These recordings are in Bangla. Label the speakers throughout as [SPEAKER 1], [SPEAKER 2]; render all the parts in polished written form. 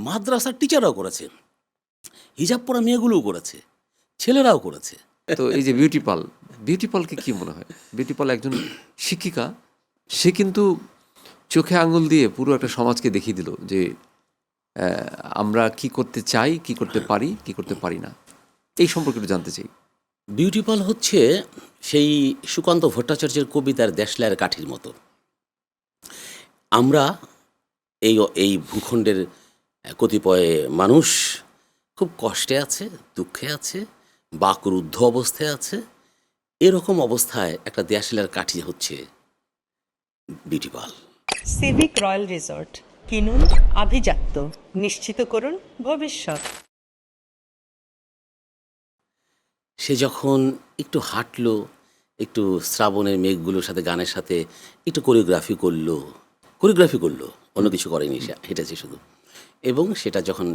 [SPEAKER 1] মাদ্রাসার টিচাররাও করেছে, হিজাব পরা মেয়েগুলোও করেছে, ছেলেরাও করেছে।
[SPEAKER 2] তো এই যে বিউটি পালকে কি মনে হয়? বিউটি পাল একজন শিক্ষিকা, সে কিন্তু চোখে আঙুল দিয়ে পুরো একটা সমাজকে দেখিয়ে দিল যে আমরা কি করতে চাই, কি করতে পারি, কি করতে পারি না। এই সম্পর্কে একটু জানতে চাই।
[SPEAKER 1] বিউটিপাল হচ্ছে সেই সুকান্ত ভট্টাচার্যের কবিতার দেশলাইয়ের কাঠির মতো। আমরা এই এই ভূখণ্ডের কতিপয় মানুষ খুব কষ্টে আছে, দুঃখে আছে, বাকরুদ্ধ অবস্থায় আছে। এরকম অবস্থায় একটা দেশলাইয়ের কাঠি হচ্ছে বিউটিপাল।
[SPEAKER 3] সিভিক রয়্যাল রিসর্ট, কিনুন আভিজাত্য, নিশ্চিত করুন ভবিষ্যৎ।
[SPEAKER 1] সে যখন একটু হাঁটলো, একটু শ্রাবণের মেঘগুলোর সাথে গানের সাথে একটু কোরিওগ্রাফি করলো, অন্য কিছু করেনি, সে হেঁটেছে শুধু। এবং সেটা যখন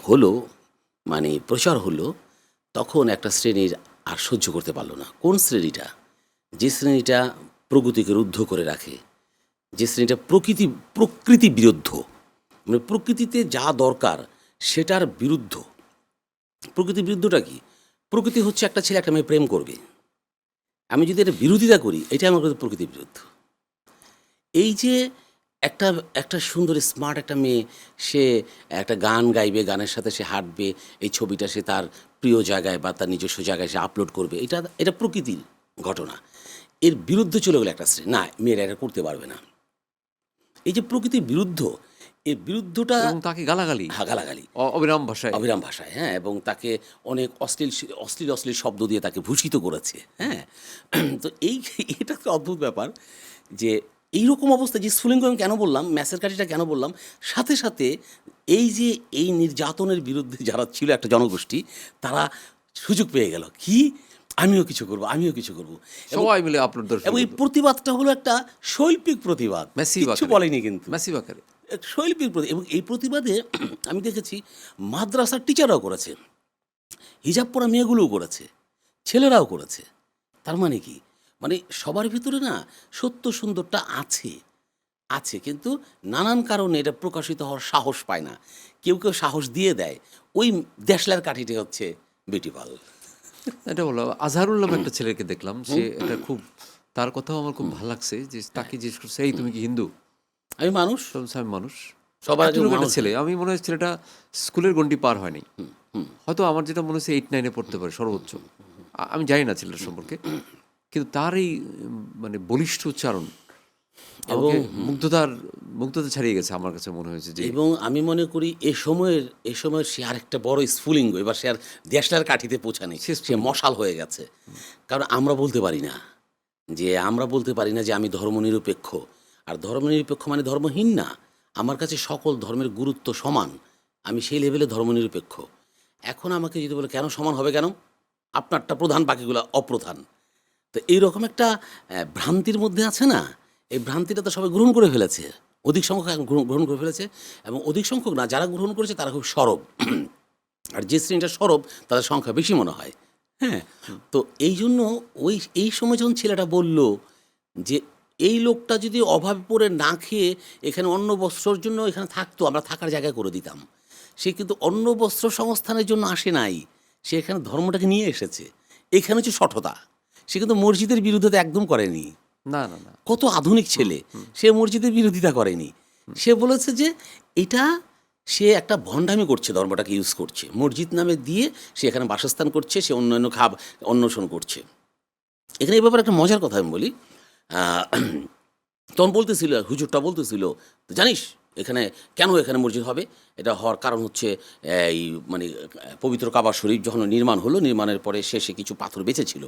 [SPEAKER 1] হলো, মানে প্রচার হলো, তখন একটা শ্রেণীর আর সহ্য করতে পারলো না। কোন শ্রেণীটা? যে শ্রেণীটা প্রকৃতিকে রুদ্ধ করে রাখে, যে শ্রেণীটা প্রকৃতি বিরুদ্ধ, মানে প্রকৃতিতে যা দরকার সেটার বিরুদ্ধ। প্রকৃতির বিরুদ্ধটা কি? প্রকৃতি হচ্ছে একটা ছেলে একটা মেয়ে প্রেম করবে, আমি যদি এটা বিরোধিতা করি, এটা আমার কাছে প্রকৃতির বিরুদ্ধ। এই যে একটা একটা সুন্দর স্মার্ট একটা মেয়ে, সে একটা গান গাইবে, গানের সাথে সে হাঁটবে, এই ছবিটা সে তার প্রিয় জায়গায় বা তার নিজস্ব জায়গায় সে আপলোড করবে, এটা প্রকৃতির ঘটনা। এর বিরুদ্ধে চলে গেলে একটা শ্রেণী, না মেয়েরা এটা করতে পারবে না। এই যে প্রকৃতির বিরুদ্ধ, এর বিরুদ্ধটা,
[SPEAKER 2] এবং তাকে গালাগালি,
[SPEAKER 1] গালাগালি
[SPEAKER 2] অবিরাম ভাষায়,
[SPEAKER 1] হ্যাঁ, এবং তাকে অনেক অশ্লীল শব্দ দিয়ে তাকে ভূষিত করেছে, হ্যাঁ। তো এটা একটা অদ্ভুত ব্যাপার যে এইরকম অবস্থা, যে স্ফুলিঙ্গ আমি কেন বললাম, ম্যাসের কাঠিটা কেন বললাম, সাথে সাথে এই যে এই নির্যাতনের বিরুদ্ধে যারা ছিল একটা জনগোষ্ঠী, তারা সুযোগ পেয়ে গেল, কি আমিও কিছু করব।
[SPEAKER 2] সবাই মিলে আপলোড
[SPEAKER 1] এবং এই প্রতিবাদটা হলো একটা শৈল্পিক প্রতিবাদ, কিছু বলেনি কিন্তু,
[SPEAKER 2] ম্যাসিভ আকারে
[SPEAKER 1] শৈল্পিক এবং এই প্রতিবাদে আমি দেখেছি মাদ্রাসার টিচাররাও করেছে, হিজাব পরা মেয়েগুলোও করেছে, ছেলেরাও করেছে। তার মানে কি? মানে সবার ভিতরে না সত্য সুন্দরটা আছে, কিন্তু নানান কারণে এটা প্রকাশিত হওয়ার সাহস পায় না। কেউ সাহস দিয়ে দেয়। ওই দেশলাইয়ের কাঠিটি হচ্ছে বিউটিপাল।
[SPEAKER 2] এটা বলো। আজহারুল নামে একটা ছেলেকে দেখলাম, সে এটা খুব, তার কথাও আমার খুব ভালো লাগছে, যে তাকে জিজ্ঞেস করছে, এই তুমি কি হিন্দু?
[SPEAKER 1] আমি মানুষ,
[SPEAKER 2] আমি মানুষ।
[SPEAKER 1] সবার আগে
[SPEAKER 2] একটা ছেলে, আমি মনে হয় ছেলেটা স্কুলের গণ্ডি পার হয়নি, হয়তো আমার যেটা মনে হচ্ছে 8-9-এ পড়তে পারে সর্বোচ্চ, আমি জানি না ছেলেটার সম্পর্কে, কিন্তু তার এই মানে বলিষ্ঠ উচ্চারণ আমাকে মুগ্ধতা ছাড়িয়ে গেছে আমার কাছে মনে হয়েছে। যে
[SPEAKER 1] এবং আমি মনে করি এ সময়ের সে আরেকটা বড় স্ফুলিঙ্গ, এবার সে আর দেশলাইয়ের কাঠিতে পৌঁছানি, সে মশাল হয়ে গেছে। কারণ আমরা বলতে পারি না যে আমি ধর্মনিরপেক্ষ, আর ধর্মনিরপেক্ষ মানে ধর্মহীন না। আমার কাছে সকল ধর্মের গুরুত্ব সমান, আমি সেই লেভেলে ধর্মনিরপেক্ষ। এখন আমাকে যদি বলে কেন সমান হবে, কেন আপনারটা প্রধান বাকিগুলো অপ্রধান, তো এইরকম একটা ভ্রান্তির মধ্যে আছে না। এই ভ্রান্তিটা তো সবাই গ্রহণ করে ফেলেছে, অধিক সংখ্যক এখন গ্রহণ করে ফেলেছে, এবং অধিক সংখ্যক না, যারা গ্রহণ করেছে তারা খুব সরব, আর যে শ্রেণীটা সরব তাদের সংখ্যা বেশি মনে হয়, হ্যাঁ। তো এই জন্য এই সময় যখন ছেলেটা বলল যে এই লোকটা যদি অভাবে পড়ে না খেয়ে এখানে অন্ন বস্ত্রর জন্য এখানে থাকতো, আমরা থাকার জায়গা করে দিতাম। সে কিন্তু অন্ন বস্ত্র সংস্থানের জন্য আসে নাই, সে এখানে ধর্মটাকে নিয়ে এসেছে। এখানে হচ্ছে সঠতা। সে কিন্তু মসজিদের বিরুদ্ধে একদম করেনি,
[SPEAKER 2] না,
[SPEAKER 1] কত আধুনিক ছেলে, সে মসজিদের বিরোধিতা করেনি। সে বলেছে যে এটা সে একটা ভণ্ডামি করছে, ধর্মটাকে ইউজ করছে, মসজিদ নামে দিয়ে সে এখানে বাসস্থান করছে, সে অন্যান্য অন্বেষণ করছে। এখানে এই ব্যাপারে একটা মজার কথা আমি বলি। তখন বলতেছিল, হুজুরটা বলতেছিল, তো জানিস কেন এখানে মসজিদ হবে? এটা হওয়ার কারণ হচ্ছে এই মানে পবিত্র কাবা শরীফ যখন নির্মাণের পরে শেষে কিছু পাথর বেঁচেছিল,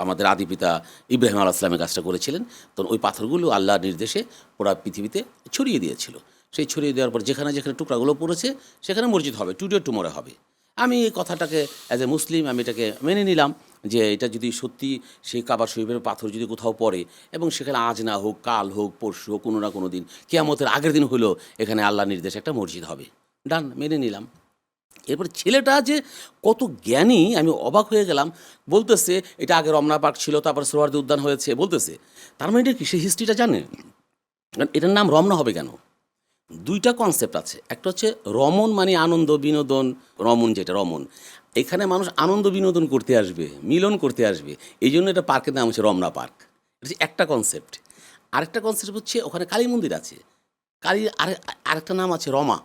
[SPEAKER 1] আমাদের আদিপিতা ইব্রাহিম আলাইহিস সালামের কাজটা করেছিলেন, তখন ওই পাথরগুলো আল্লাহর নির্দেশে পুরা পৃথিবীতে ছড়িয়ে দিয়েছিল। সেই ছড়িয়ে দেওয়ার পর যেখানে টুকরাগুলো পড়েছে সেখানে মসজিদ হবে, টুডে টুমোরে হবে। আমি এই কথাটাকে অ্যাজ এ মুসলিম আমি এটাকে মেনে নিলাম, যে এটা যদি সত্যি সেই কাবা শরীফের পাথর যদি কোথাও পড়ে, এবং সেখানে আজ না হোক, কাল হোক, পরশু হোক, কোনো না কোনো দিন, কিয়ামতের আগের দিন হলেও এখানে আল্লাহর নির্দেশে একটা মসজিদ হবে, ডান, মেনে নিলাম। এরপর ছেলেটা যে কত জ্ঞানী, আমি অবাক হয়ে গেলাম। বলতেছে এটা আগে রমনা পার্ক ছিল, তারপর সোহরাওয়ার্দী উদ্যান হয়েছে, বলতেছে তার মানে এটা কি সে হিস্ট্রিটা জানে? কারণ এটার নাম রমনা হবে কেন? দুইটা কনসেপ্ট আছে, একটা হচ্ছে রমণ মানে আনন্দ বিনোদন, রমণ যেটা রমণ, এখানে মানুষ আনন্দ বিনোদন করতে আসবে, মিলন করতে আসবে, এই জন্য এটা পার্কের নাম হচ্ছে রমনা পার্ক। এটা হচ্ছে একটা কনসেপ্ট। আরেকটা কনসেপ্ট হচ্ছে ওখানে কালী মন্দির আছে, কালীর আরেকটা নাম আছে রমা।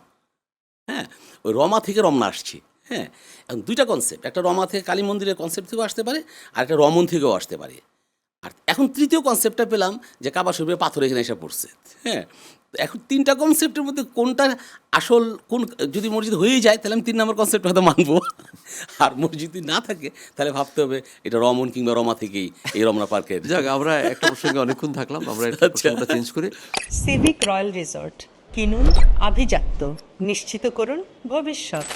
[SPEAKER 1] হ্যাঁ, ওই রমা থেকে রমনা আসছে। হ্যাঁ, এখন দুইটা কনসেপ্ট, একটা রমা থেকে কালী মন্দিরের কনসেপ্ট থেকেও আসতে পারে, আর একটা রমণ থেকেও আসতে পারে। আর এখন তৃতীয় কনসেপ্টটা পেলাম যে কাবা শরীফে পাথর এখানে এসে পড়ছে। হ্যাঁ, তো এখন তিনটা কনসেপ্টের মধ্যে কোনটা আসল, কোন যদি মসজিদ হয়েই যায় তাহলে আমি 3 নম্বর কনসেপ্ট হয়তো মানবো, আর মসজিদ যদি না থাকে তাহলে ভাবতে হবে এটা রমণ কিংবা রমা থেকেই এই রমনা পার্কের।
[SPEAKER 2] যাক, আমরা একটা প্রসঙ্গে অনেকক্ষণ থাকলাম, আমরা একটু
[SPEAKER 1] আচ্ছা।
[SPEAKER 2] প্রসঙ্গটা চেঞ্জ করে
[SPEAKER 3] সিভিক রয়্যাল রিসর্ট, কিনুন আভিজাত্য, নিশ্চিত করুন ভবিষ্যৎ।